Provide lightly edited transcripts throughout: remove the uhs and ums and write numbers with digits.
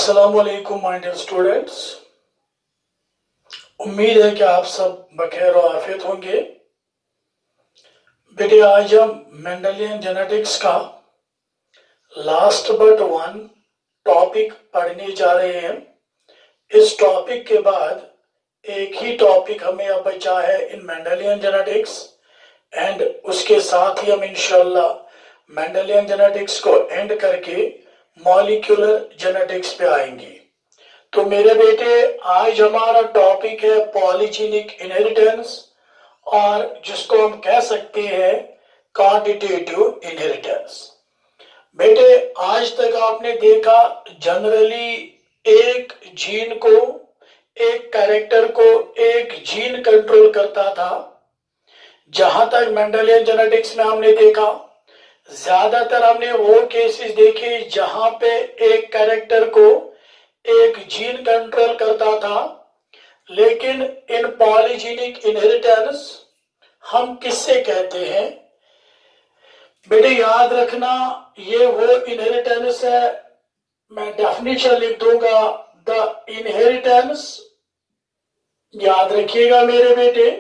अस्सलाम वालेकुम my dear students. उम्मीद है कि आप सब बखैर और आफियत होंगे। बेटे आज हम मेंडेलियन जेनेटिक्स का लास्ट बट वन टॉपिक पढ़ने जा रहे हैं। इस टॉपिक के बाद एक ही टॉपिक हमें अब बचा है इन मेंडेलियन जेनेटिक्स, एंड उसके साथ ही हम इंशाल्लाह मेंडेलियन जेनेटिक्स को एंड करके मॉलिक्यूलर जेनेटिक्स पे आएंगे। तो मेरे बेटे आज हमारा टॉपिक है पॉलीजेनिक इनहेरिटेंस, और जिसको हम कह सकते हैं क्वांटिटेटिव इनहेरिटेंस। बेटे आज तक आपने देखा जनरली एक जीन को, एक कैरेक्टर को एक जीन कंट्रोल करता था। जहां तक मेंडेलियन जेनेटिक्स में हमने देखा ज्यादातर हमने वो केसेस देखे जहां पे एक कैरेक्टर को एक जीन कंट्रोल करता था। लेकिन इन पॉलीजेनिक इनहेरिटेंस हम किससे कहते हैं? बेटे याद रखना, ये वो इनहेरिटेंस है, मैं डेफिनेशन लिख दूंगा, द इनहेरिटेंस, याद रखिएगा मेरे बेटे,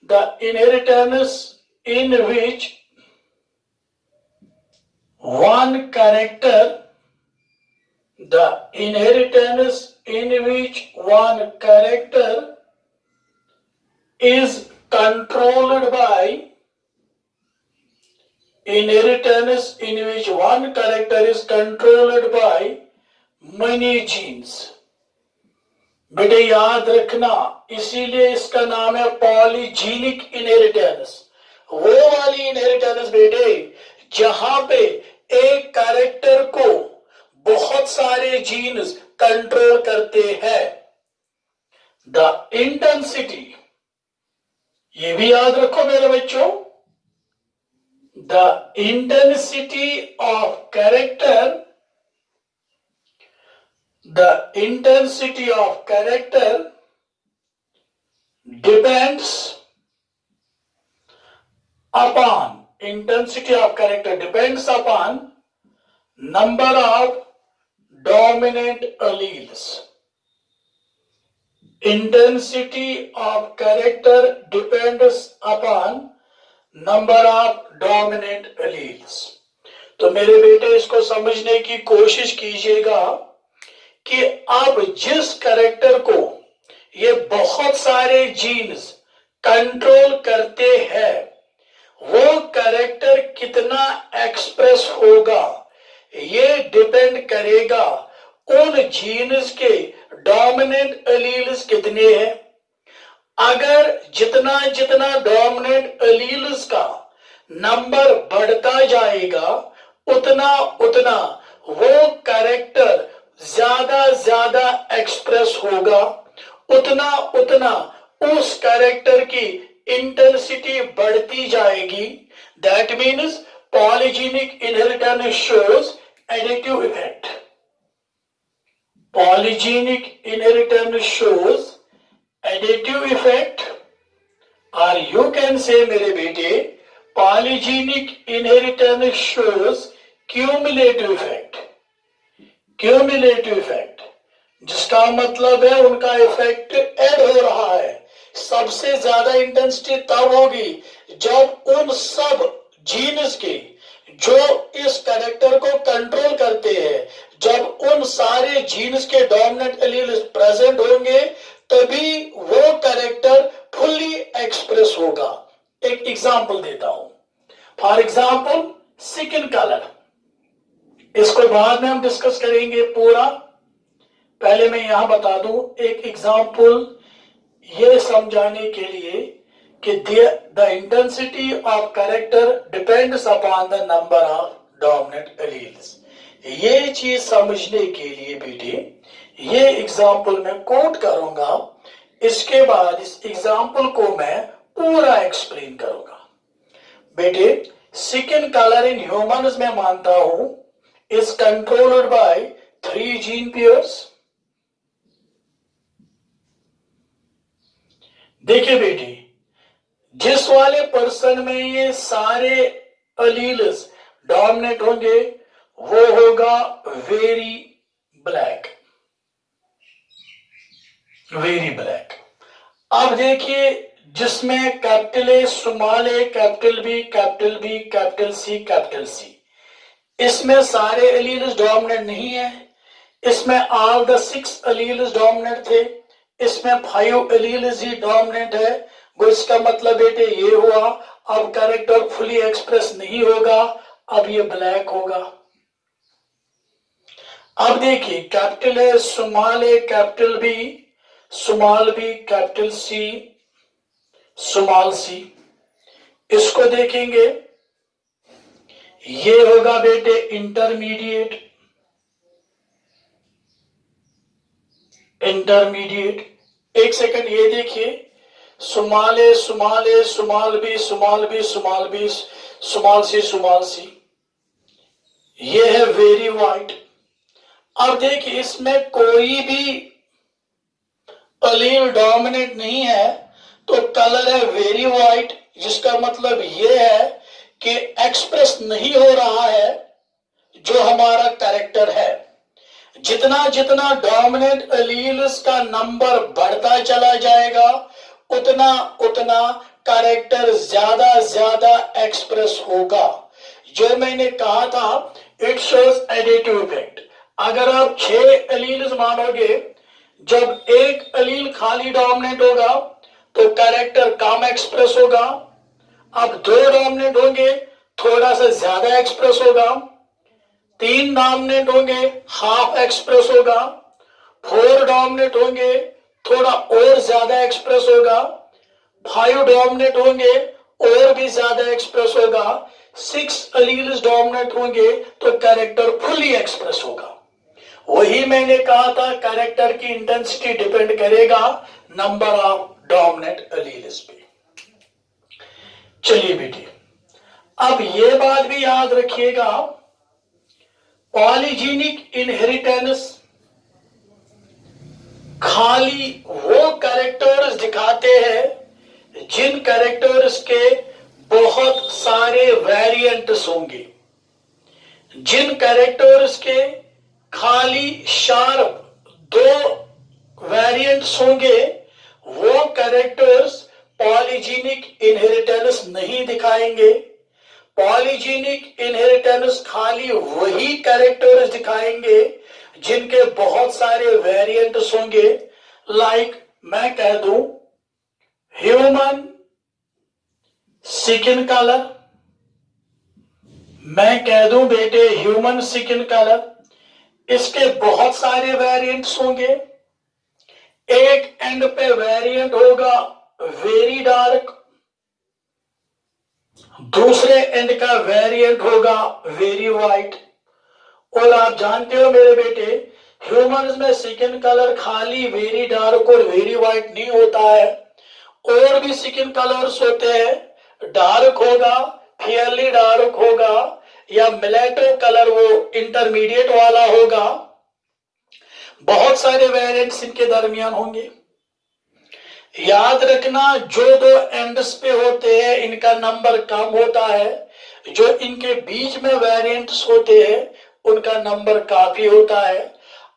the inheritance in which one character, the inheritance in which one character is controlled by, inheritance in which one character is controlled by many genes। बेटे याद रखना, इसीलिए इसका नाम है पॉलीजेनिक इनहेरिटेंस। वो वाली इनहेरिटेंस बेटे जहां पे एक कैरेक्टर को बहुत सारे जीन्स कंट्रोल करते हैं। द इंटेंसिटी, ये भी याद रखो मेरे बच्चों, the intensity of character, the intensity of character depends upon, intensity of character depends upon number of dominant alleles। intensity of character depends upon number of dominant alleles। तो मेरे बेटे इसको समझने की कोशिश कीजिएगा कि अब जिस कैरेक्टर को ये बहुत सारे जीन्स कंट्रोल करते हैं वो कैरेक्टर कितना एक्सप्रेस होगा, ये डिपेंड करेगा उन जीन्स के डोमिनेंट एलील्स कितने हैं। अगर जितना जितना डोमिनेंट एलील्स का नंबर बढ़ता जाएगा उतना उतना वो कैरेक्टर ज्यादा एक्सप्रेस होगा, उतना उतना उस कैरेक्टर की इंटेंसिटी बढ़ती जाएगी। That means polygenic inheritance shows additive effect. Polygenic inheritance shows additive effect, और यू कैन से मेरे बेटे polygenic inheritance shows cumulative effect. Cumulative effect जिसका मतलब है उनका इफेक्ट ऐड हो रहा है। सबसे ज्यादा इंटेंसिटी तब होगी जब उन सब जीन्स के जो इस कैरेक्टर को कंट्रोल करते हैं, जब उन सारे जीन्स के डोमिनेंट एलील्स प्रेजेंट होंगे तभी वो कैरेक्टर फुल्ली एक्सप्रेस होगा। एक एग्जांपल देता हूं, फॉर एग्जांपल स्किन कलर, इसको बाद में हम डिस्कस करेंगे पूरा। पहले मैं यहां बता दूं एक एग्जांपल ये समझाने के लिए कि the intensity of character depends upon the number of dominant alleles. ये चीज समझने के लिए बेटे ये एग्जांपल मैं कोट करूंगा, इसके बाद इस एग्जांपल को मैं पूरा एक्सप्लेन करूंगा। बेटे स्किन कलर इन ह्यूमंस में मानता हूं is controlled by 3 gene pairs. देखिए बेटे जिस वाले पर्सन में ये सारे एलील्स डोमिनेट होंगे वो होगा वेरी ब्लैक, वेरी ब्लैक। अब देखिए जिसमें capital A, small A, capital B, capital B, capital C, capital C, इसमें सारे एलील्स डोमिनेंट नहीं है। इसमें ऑल द 6 एलील्स डोमिनेंट थे, इसमें 5 एलील्स ही डोमिनेंट है। वो इसका मतलब बेटे ये हुआ, अब कैरेक्टर फुली एक्सप्रेस नहीं होगा, अब ये ब्लैक होगा। अब देखिए capital A, small A, capital B, small B, capital C, small C, इसको देखेंगे ये होगा बेटे इंटरमीडिएट, इंटरमीडिएट। एक सेकंड ये देखिए, small A, small A, small B, small B, small B, small C, small C, ये है वेरी वाइट। अब देखिए इसमें कोई भी एलील डोमिनेट नहीं है, तो कलर है वेरी वाइट, जिसका मतलब ये है कि एक्सप्रेस नहीं हो रहा है जो हमारा कैरेक्टर है। जितना जितना डोमिनेंट एलील्स का नंबर बढ़ता चला जाएगा, उतना उतना कैरेक्टर ज्यादा एक्सप्रेस होगा। जो मैंने कहा था, इट शोज एडिटिव इफेक्ट। अगर आप 6 एलील्स मानोगे, जब एक एलील खाली डोमिनेंट होगा तो कैरेक्टर कम एक्सप्रेस होगा। अब 2 डोमिनेंट होंगे, थोड़ा सा ज्यादा एक्सप्रेस होगा। 3 डोमिनेंट होंगे, हाफ एक्सप्रेस होगा। 4 डोमिनेंट होंगे, थोड़ा और ज्यादा एक्सप्रेस होगा। 5 डोमिनेंट होंगे, और भी ज्यादा एक्सप्रेस होगा। 6 एलील्स डोमिनेंट होंगे तो कैरेक्टर फुली एक्सप्रेस होगा। वही मैंने कहा था, कैरेक्टर की इंटेंसिटी डिपेंड करेगा नंबर ऑफ डोमिनेंट एलील्स पे। चलिए बेटी, अब ये बात भी याद रखिएगा, पॉलीजेनिक इनहेरिटेंस खाली वो कैरेक्टर्स दिखाते हैं जिन कैरेक्टर्स के बहुत सारे वेरिएंट्स होंगे। जिन कैरेक्टर्स के खाली शार्प 2 वेरिएंट्स होंगे, वो कैरेक्टर्स पॉलीजेनिक इनहेरिटेंस नहीं दिखाएंगे। पॉलीजेनिक इनहेरिटेंस खाली वही कैरेक्टर्स दिखाएंगे जिनके बहुत सारे वेरिएंट्स होंगे। लाइक मैं कह दूं ह्यूमन स्किन कलर, मैं कह दूं बेटे ह्यूमन स्किन कलर, इसके बहुत सारे वेरिएंट्स होंगे। एक एंड पे वेरिएंट होगा वेरी डार्क, दूसरे एंड का वेरिएंट होगा वेरी वाइट। और आप जानते हो मेरे बेटे, ह्यूमंस में स्किन कलर खाली वेरी डार्क और वेरी वाइट नहीं होता है, और भी स्किन कलर्स होते हैं। डार्क होगा, फेयरली डार्क होगा, या मिलेटो कलर वो इंटरमीडिएट वाला होगा। बहुत सारे वेरिएंट्स इनके दरमियान होंगे। याद रखना, जो 2 एंड्स पे होते हैं इनका नंबर कम होता है, जो इनके बीच में वेरिएंट्स होते हैं उनका नंबर काफी होता है।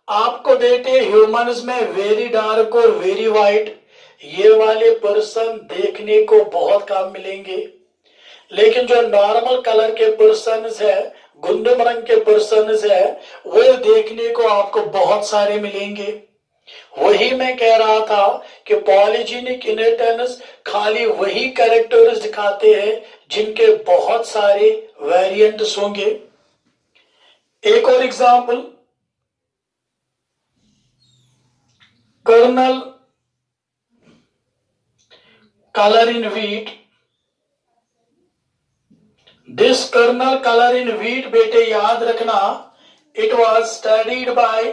आपको बेटे ह्यूमंस में वेरी डार्क और वेरी वाइट ये वाले पर्सन देखने को बहुत कम मिलेंगे, लेकिन जो नॉर्मल कलर के पर्सन है, गुंदम रंग के पर्सन है, वो देखने को आपको बहुत सारे मिलेंगे। वही मैं कह रहा था कि पॉलीजेनिक इनहेरिटेंस खाली वही कैरेक्टर्स दिखाते हैं जिनके बहुत सारे वेरिएंट्स होंगे। एक और example, kernel color in wheat, this kernel color in wheat बेटे याद रखना, it was studied by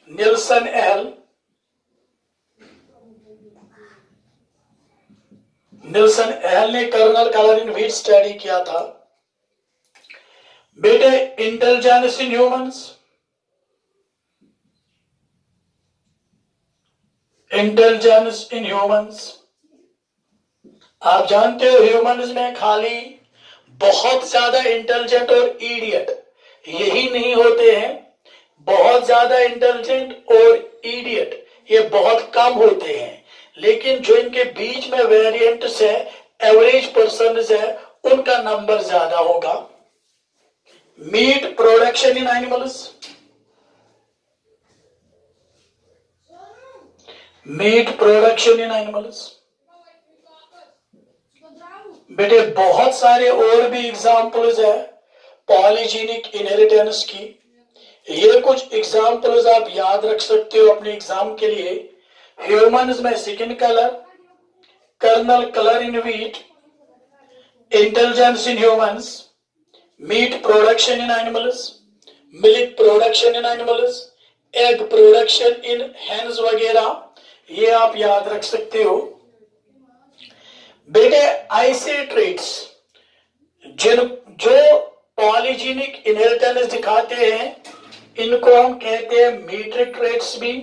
Nielsen L. Nielsen L ने kernel colour in wheat study किया था। बेटे intelligence in humans, intelligence in humans, आप जानते हो ह्यूमंस में खाली बहुत ज्यादा इंटेलिजेंट और इडियट यही नहीं होते हैं, बहुत ज्यादा इंटेलिजेंट और इडियट ये बहुत कम होते हैं, लेकिन जो इनके बीच में वेरिएंट्स है, एवरेज पर्सन है, उनका नंबर ज्यादा होगा। Meet production in animals, meet production in animals. बेटे बहुत सारे और भी एग्जाम्पल्स है पॉलीजेनिक इनहेरिटेंस की। ये कुछ एग्जाम्पल्स आप याद रख सकते हो अपने एग्जाम के लिए। ह्यूमंस में skin colour, kernel colour in wheat, intelligence in humans, meat production in animals, milk production in animals, egg production in hens वगैरह, ये आप याद रख सकते हो। बेटे ऐसे ट्रेट्स जो पॉलीजेनिक इनहेरिटेंस दिखाते हैं, इनको हम कहते हैं मीट्रिक ट्रेट्स भी,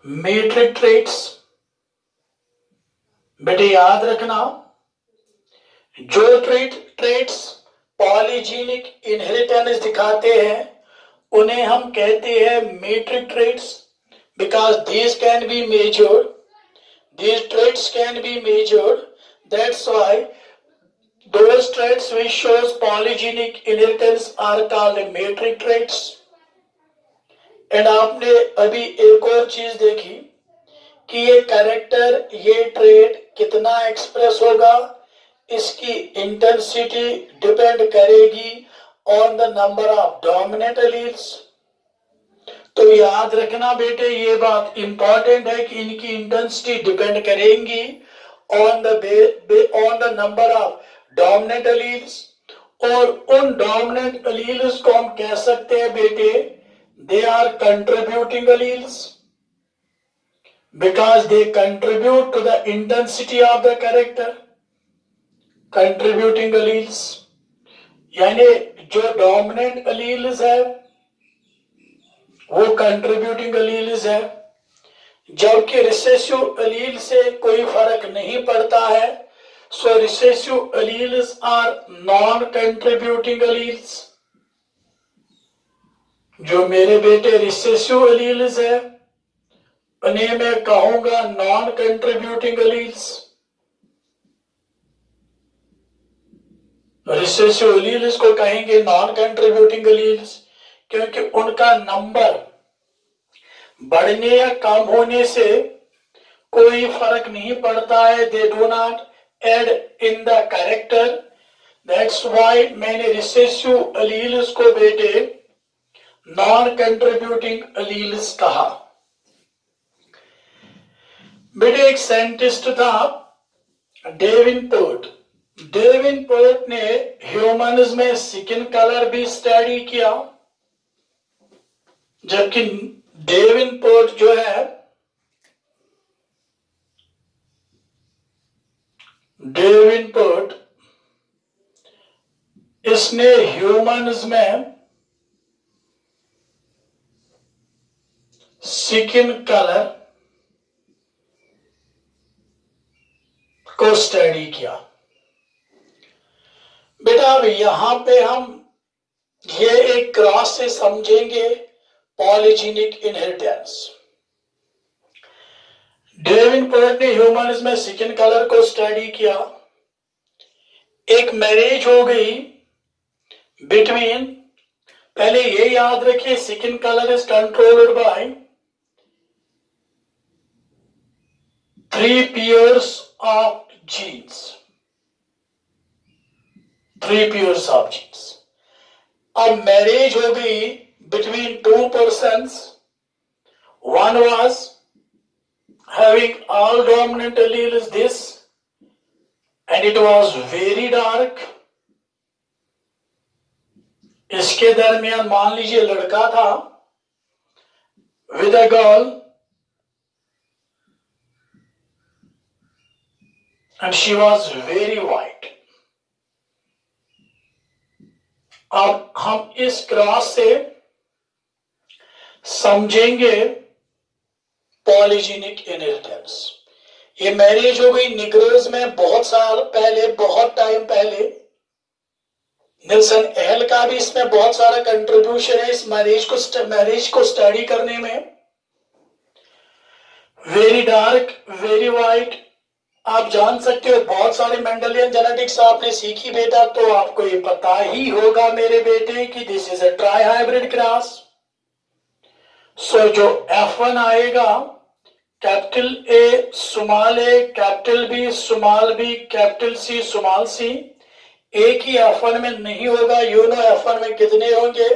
मीट्रिक ट्रेट्स। बेटे याद रखना, जो ट्रेट्स पॉलीजेनिक इनहेरिटेंस दिखाते हैं उन्हें हम कहते हैं metric traits, because these can be measured, these traits can be measured. That's why those traits which shows polygenic inheritance are called metric traits. And आपने अभी एक और चीज देखी कि ये कैरेक्टर, ये ट्रेट कितना एक्सप्रेस होगा, इसकी इंटेंसिटी डिपेंड करेगी on the number of dominant alleles. तो याद रखना बेटे, ये बात इंपॉर्टेंट है कि इनकी इंटेंसिटी डिपेंड करेंगी on the number of dominant alleles. और उन डोमिनेंट एलील्स को हम कह सकते हैं बेटे, they are contributing alleles, because they contribute to the intensity of the character. Contributing alleles यानी जो डोमिनेंट एलील्स है वो कंट्रीब्यूटिंग एलील्स है, जबकि रिसेसिव एलील से कोई फर्क नहीं पड़ता है। So recessive alleles are non contributing alleles. जो मेरे बेटे रिसेसिव एलील्स है उन्हें मैं कहूंगा non contributing alleles. Recessive alleles को कहेंगे नॉन कंट्रीब्यूटिंग एलील्स, क्योंकि उनका नंबर बढ़ने या कम होने से कोई फर्क नहीं पड़ता है। They do not add in the character. That's why मैंने रिसेसिव एलील्स को बेटे नॉन कंट्रीब्यूटिंग एलील्स कहा। बेटे एक साइंटिस्ट था डेविनपोर्ट। डेविनपोर्ट ने ह्यूमंस में स्किन कलर भी स्टडी किया, जबकि डेविनपोर्ट जो है, डेविनपोर्ट इसने ह्यूमंस में स्किन कलर को स्टडी किया। बेटा अब यहां पे हम ये एक क्रॉस से समझेंगे पॉलीजेनिक इनहेरिटेंस। डेविनपोर्ट ने ह्यूमंस में स्किन कलर को स्टडी किया। एक मैरिज हो गई बिटवीन, पहले ये याद रखिए skin colour is controlled by 3 pairs of genes, 3 pairs of genes. अब मैरिज हो गई between 2 persons. One was having all dominant allele is this, and it was very dark. इसके दरमियान मान लीजिए लड़का था with a girl, and she was very white. अब हम इस क्रॉस से समझेंगे पॉलीजेनिक इनहेरिटेंस। ये मैरिज हो गई निग्रोज में बहुत साल पहले, बहुत टाइम पहले। निल्सन एल का भी इसमें बहुत सारा कंट्रीब्यूशन है इस मैरिज को स्टडी करने में। वेरी डार्क, वेरी वाइट, आप जान सकते हो बहुत सारे मेंडेलियन जेनेटिक्स आपने सीखी बेटा, तो आपको ये पता ही होगा मेरे बेटे कि this is a trihybrid cross. So जो F1 आएगा, capital A small A, capital B small B, capital C small C, एक ही F1 में नहीं होगा। यू नो F1 में कितने होंगे,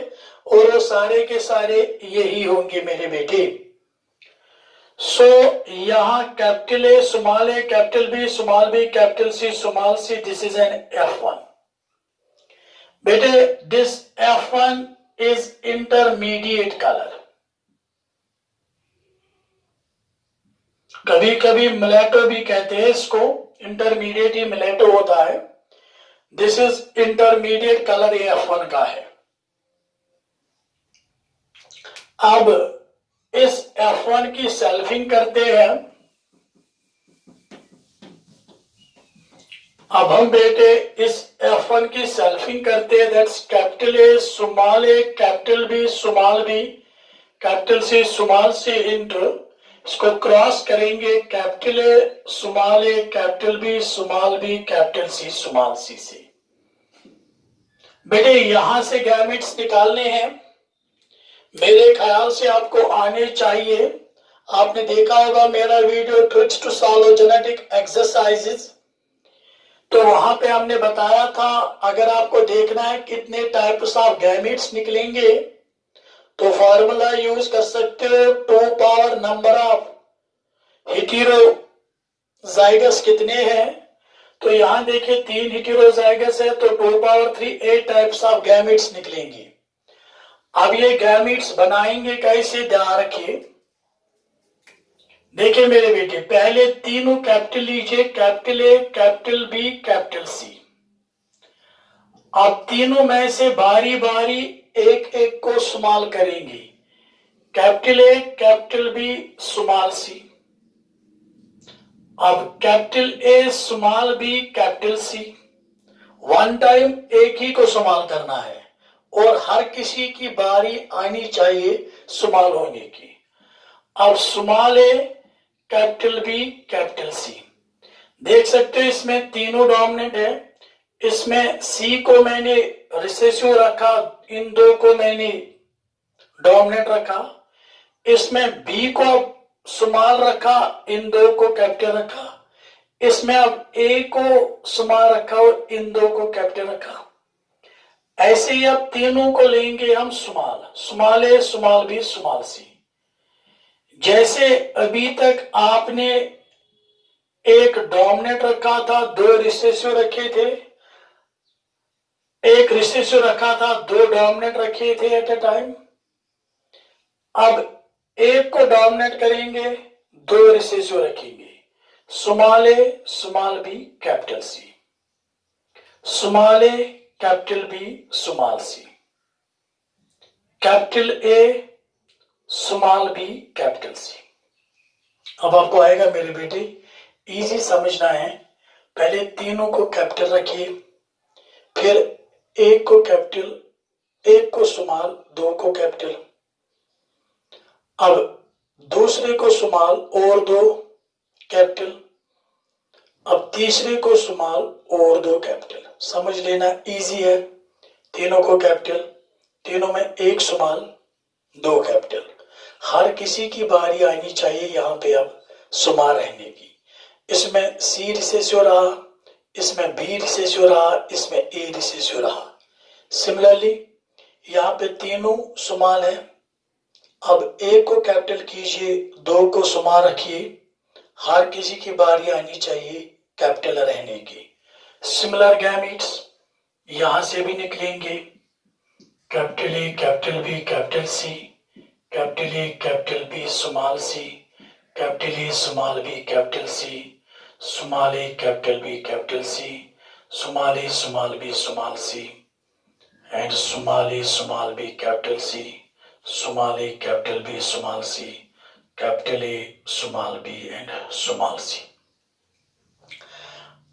और वो सारे के सारे यही होंगे मेरे बेटे। सो यहां capital A small A, capital B small B, capital C small C, this is an F1 बेटे। This F1 is intermediate colour. कभी कभी मिलेटो भी कहते हैं इसको, इंटरमीडिएट ही मिलेटो होता है। दिस इज इंटरमीडिएट कलर, ये F1 का है। अब इस F1 की सेल्फिंग करते हैं। अब हम बेटे इस F1 की सेल्फिंग करते हैं। That's capital A small A, capital B small B, capital C small C into, इसको क्रॉस करेंगे capital A small A, capital B small B, capital C small C से। बेटे यहां से गैमेट्स निकालने हैं, मेरे ख्याल से आपको आने चाहिए। आपने देखा होगा मेरा video tricks to solve genetic exercises, तो वहां पे हमने बताया था अगर आपको देखना है कितने टाइप्स ऑफ गैमेट्स निकलेंगे तो फॉर्मूला यूज कर सकते हो, 2 पावर नंबर ऑफ हेटेरोजाइगस कितने हैं। तो यहां देखिए 3 हेटेरोजाइगस है, तो 2 पावर 3 8 टाइप्स ऑफ गैमेट्स निकलेंगे। अब ये गैमेट्स बनाएंगे कैसे, ध्यान रखिए। देखिए मेरे बेटे, पहले तीनों कैपिटल लीजिए, capital A, capital B, capital C. अब तीनों में से बारी बारी एक एक को स्मॉल करेंगे, capital A, capital B, small C. अब capital A small B, capital C, one time एक ही को स्मॉल करना है और हर किसी की बारी आनी चाहिए स्मॉल होने की। अब small A, capital B, capital सी, देख सकते हो इसमें तीनों डोमिनेंट है। इसमें सी को मैंने रिसेसिव रखा, इन दो को मैंने डोमिनेंट रखा। इसमें बी को स्मॉल रखा, इन दो को कैपिटल रखा। इसमें अब ए को स्मॉल रखा और इन दो को कैपिटल रखा। ऐसे ही अब तीनों को लेंगे हम small, small A, small B, small सी। जैसे अभी तक आपने एक डोमिनेंट रखा था, 2 रिसेसिव रखे थे, एक रिसेसिव रखा था, 2 डोमिनेंट रखे थे एट ए टाइम। अब एक को डोमिनेट करेंगे, 2 रिसेसिव रखेंगे, small A, small B, capital C, small A, capital B, small C, capital A, small B, capital C. अब आपको आएगा मेरे बेटे, इजी समझना है। पहले तीनों को कैपिटल रखिए, फिर एक को कैपिटल, एक को स्मॉल, 2 को कैपिटल। अब दूसरे को स्मॉल और 2 कैपिटल। अब तीसरे को स्मॉल और 2 कैपिटल। समझ लेना, इजी है। तीनों को कैपिटल, तीनों में एक स्मॉल, 2 कैपिटल। हर किसी की बारी आनी चाहिए यहां पे अब स्मॉल रहने की। इसमें सी रिसेसिव रहा, इसमें बी रिसेसिव रहा, इसमें ए रिसेसिव रहा। सिमिलरली यहाँ पे तीनों स्मॉल है। अब एक को कैपिटल कीजिए, 2 को स्मॉल रखिए। हर किसी की बारी आनी चाहिए कैपिटल रहने की। सिमिलर गैमेट्स यहां से भी निकलेंगे, capital A, capital B, capital C, capital A, capital B, small C, capital A, small B, capital C, small A, capital B, capital C, small A, small B, small C, and small A, small B, capital C, small A, capital B, small C, capital A, small B and small C.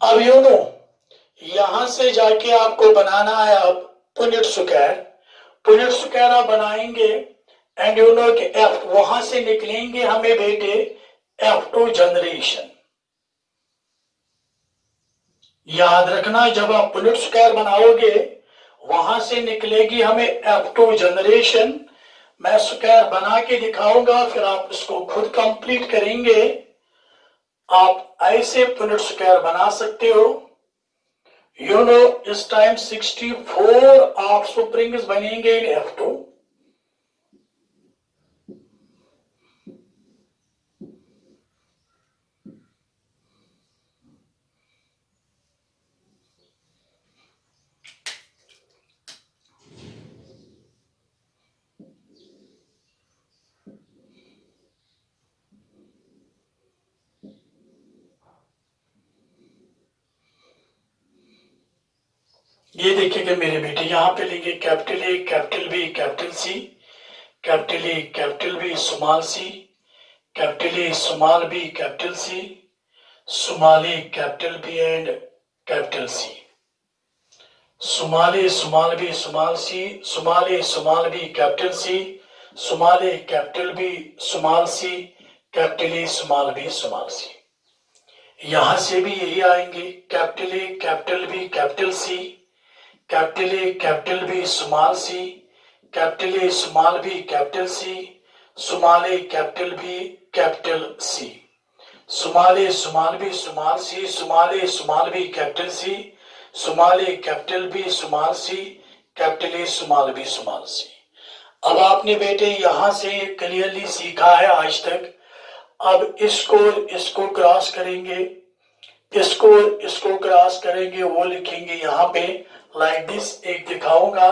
अब you no यहां से जाके आपको बनाना है अब Punnett square आप बनाएंगे and you know कि एफ वहां से निकलेंगे हमें बेटे F2 जनरेशन। याद रखना जब आप पुनेट स्क्वायर बनाओगे वहां से निकलेगी हमें F2 जनरेशन। मैं स्क्वायर बना के दिखाऊंगा फिर आप इसको खुद कंप्लीट करेंगे। आप ऐसे पुनेट स्क्वायर बना सकते हो। यू नो इस टाइम 64 ऑफ स्प्रिंग्स बनेंगे इन F2। ये देखिएगा मेरे बेटे, यहां पे लेंगे capital A, capital B, capital C, capital A, capital B, small C, capital A, small B, capital C, small A, capital B and capital C, small A, small B, small C, small A, small B, capital C, small A, capital B, small C, capital A, small B, small C. यहां से भी यही आएंगे capital A, capital B, capital C, capital A, capital B, small C, capital A, small B, capital C, small A, capital B, capital C, small A, small B, small C, small A, small B, capital C, small A, capital B, small C, capital A, small B, small C. अब आपने बेटे यहां से clearly सीखा है आज तक। अब इसको क्रॉस करेंगे, इसको क्रॉस करेंगे, वो लिखेंगे यहाँ पे लाइक दिस। एक दिखाऊंगा,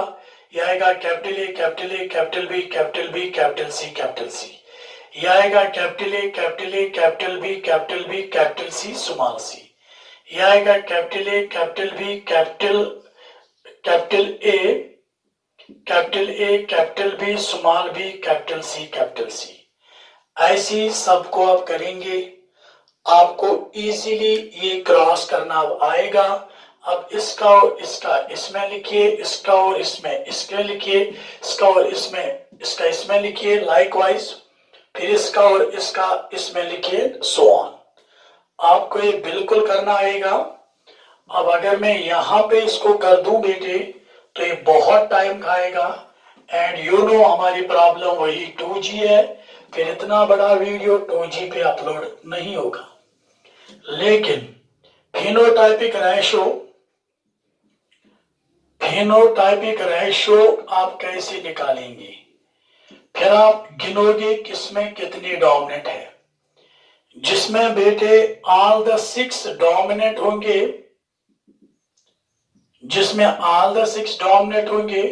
यह आएगा capital A, capital A, capital B, capital B, capital C, capital C. यह आएगा capital A, capital A, capital B, capital B, capital C, small C. यह आएगा capital A, capital B, capital A, capital A, capital B, small B, capital C, capital C. ऐसी सबको आप करेंगे, आपको easily ये क्रॉस करना अब आएगा। अब इसका और इसका इसमें लिखिए, इसका और इसमें लिखिए, इसका और इसमें लिखिए लाइकवाइज, फिर इसका और इसका इसमें लिखिए, सो ऑन। आपको ये बिल्कुल करना आएगा। अब अगर मैं यहां पे इसको कर दूं बेटे तो ये बहुत टाइम खाएगा एंड यू नो हमारी प्रॉब्लम वही 2G है, फिर इतना बड़ा वीडियो 2G पे अपलोड नहीं होगा। लेकिन फिनोटाइपिक रेशो आप कैसे निकालेंगे? फिर आप गिनोगे किसमें कितनी डोमिनेंट है। जिसमें बेटे ऑल द 6 डोमिनेंट होंगे, जिसमें ऑल द 6 डोमिनेंट होंगे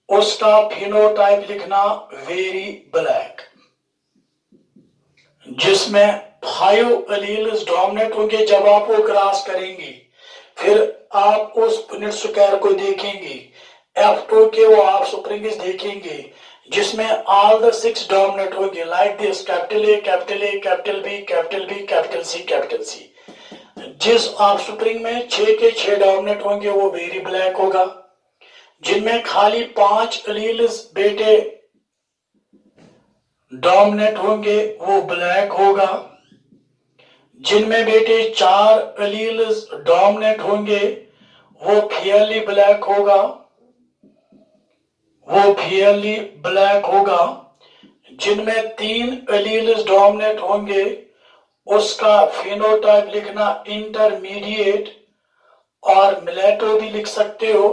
उसका फिनोटाइप लिखना वेरी ब्लैक। जिसमें 5 एलील्स डोमिनेंट होंगे, जब आप वो क्रॉस करेंगे फिर आप उस पुनेट स्क्वायर को देखेंगे, F2 के वो आप स्प्रिंग्स देखेंगे जिसमें ऑल द 6 डोमिनेंट होंगे like this, capital A, capital A, capital B, capital B, capital C, capital C. जिस ऑफ स्प्रिंग में 6 के 6 डोमिनेंट होंगे वो वेरी ब्लैक होगा। जिनमें खाली 5 एलील्स बेटे डोमिनेंट होंगे वो ब्लैक होगा। जिनमें बेटे 4 एलील्स डोमिनेंट होंगे वो फेयरली ब्लैक होगा, जिनमें 3 एलील्स डोमिनेंट होंगे उसका फिनोटाइप लिखना इंटरमीडिएट और मिलेटो भी लिख सकते हो।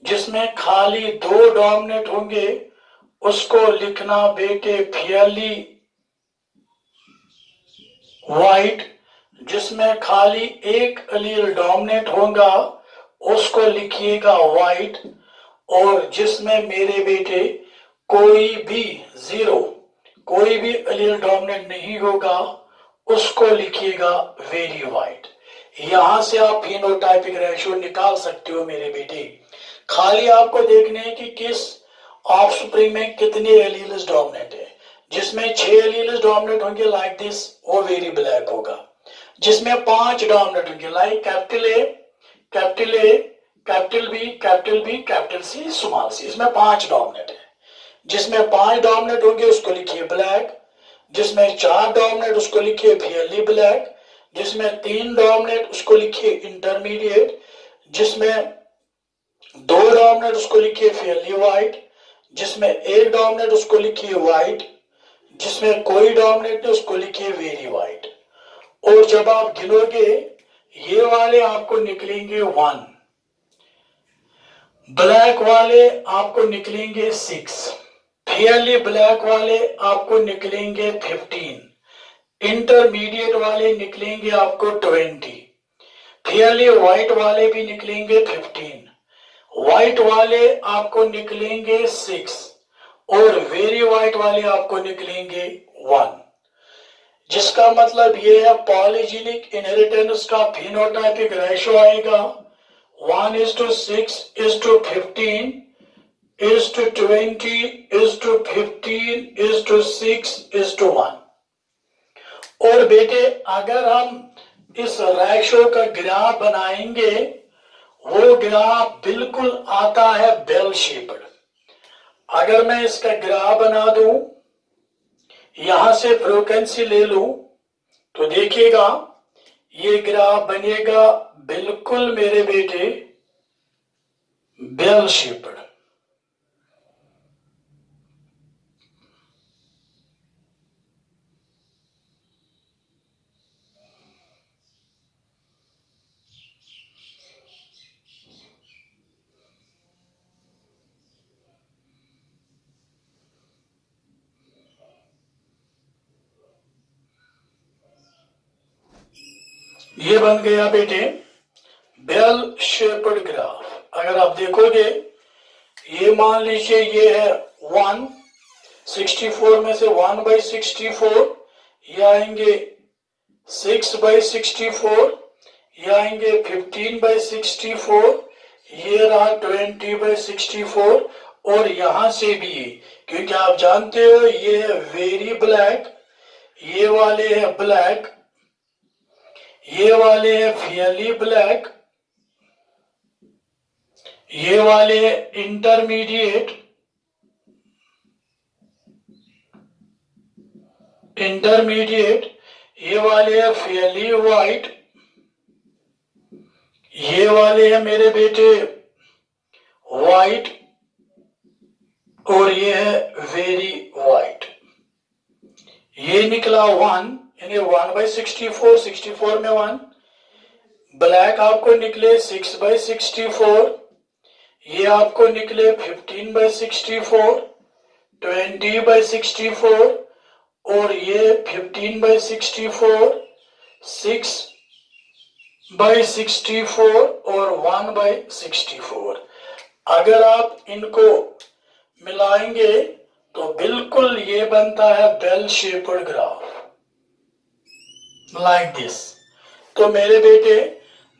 जिसमें खाली 2 डोमिनेंट होंगे उसको लिखना बेटे फेयरली वाइट। जिसमें खाली 1 एलील डोमिनेंट होगा उसको लिखिएगा वाइट। और जिसमें मेरे बेटे कोई भी एलील डोमिनेंट नहीं होगा उसको लिखिएगा वेरी वाइट। यहां से आप फिनोटाइपिक रेशियो निकाल सकते हो मेरे बेटे। खाली आपको देखने हैं कि किस ऑफस्प्रिंग में कितने एलील्स डोमिनेंट है। जिसमें 6 एलील्स डोमिनेंट होंगे लाइक दिस, वो वेरी ब्लैक होगा। जिसमें 5 डोमिनेंट होंगे like capital A, capital B, capital B, capital C, small C. इसमें 5 डोमिनेट है। जिसमें 5 डोमिनेट होंगे उसको लिखिए ब्लैक, जिसमें 4 डोमिनेट उसको लिखिए फेयरली ब्लैक, जिसमें 3 डोमिनेट उसको लिखिए इंटरमीडिएट, जिसमें 2 डोमिनेट उसको लिखिए फेयरली व्हाइट, जिसमें 1 डोमिनेट उसको लिखिए व्हाइट, जिसमें कोई डोमिनेट नहीं उसको लिखिए वेरी व्हाइट। और जब आप गिनोगे ये वाले आपको निकलेंगे 1, ब्लैक वाले आपको निकलेंगे 6, फेयरली ब्लैक वाले आपको निकलेंगे 15, इंटरमीडिएट वाले निकलेंगे आपको 20, फेयरली व्हाइट वाले भी निकलेंगे 15, व्हाइट वाले आपको निकलेंगे 6 और वेरी व्हाइट वाले आपको निकलेंगे 1। जिसका मतलब ये है पॉलीजेनिक इनहेरिटेंस का फिनोटाइपिक रेशो आएगा 1:6:15 1:20:15:6:1। और बेटे अगर हम इस रेशो का ग्राफ बनाएंगे वो ग्राफ बिल्कुल आता है बेल शेप्ड। अगर मैं इसका ग्राफ बना दूं, यहां से फ्रीक्वेंसी ले लूं, तो देखिएगा ये ग्राफ बनेगा बिल्कुल मेरे बेटे बेल शेप्ड। ये बन गया बेटे बेल शेप्ड ग्राफ। अगर आप देखोगे ये मान लीजिए ये है 1, 64 में से 1/64, ये आएंगे 6/64, ये आएंगे 15/64, ये रहा 20/64 और यहां से भी, क्योंकि आप जानते हो ये है वेरी ब्लैक, ये वाले है ब्लैक, ये वाले है फेयरली ब्लैक, ये वाले है इंटरमीडिएट, ये वाले है फेयरली व्हाइट, ये वाले है मेरे बेटे व्हाइट और ये है वेरी व्हाइट। ये निकला 1, यानी 1/64, 64 में 1। ब्लैक आपको निकले 6/64, ये आपको निकले 15/64, 20/64 और ये 15/64, 6/64 और 1/64। अगर आप इनको मिलाएंगे तो बिल्कुल ये बनता है bell shaped graph like this. तो मेरे बेटे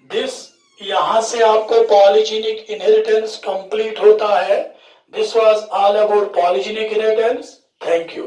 दिस, यहां से आपको पॉलीजेनिक इनहेरिटेंस कंप्लीट होता है। This was all about polygenic inheritance. Thank you.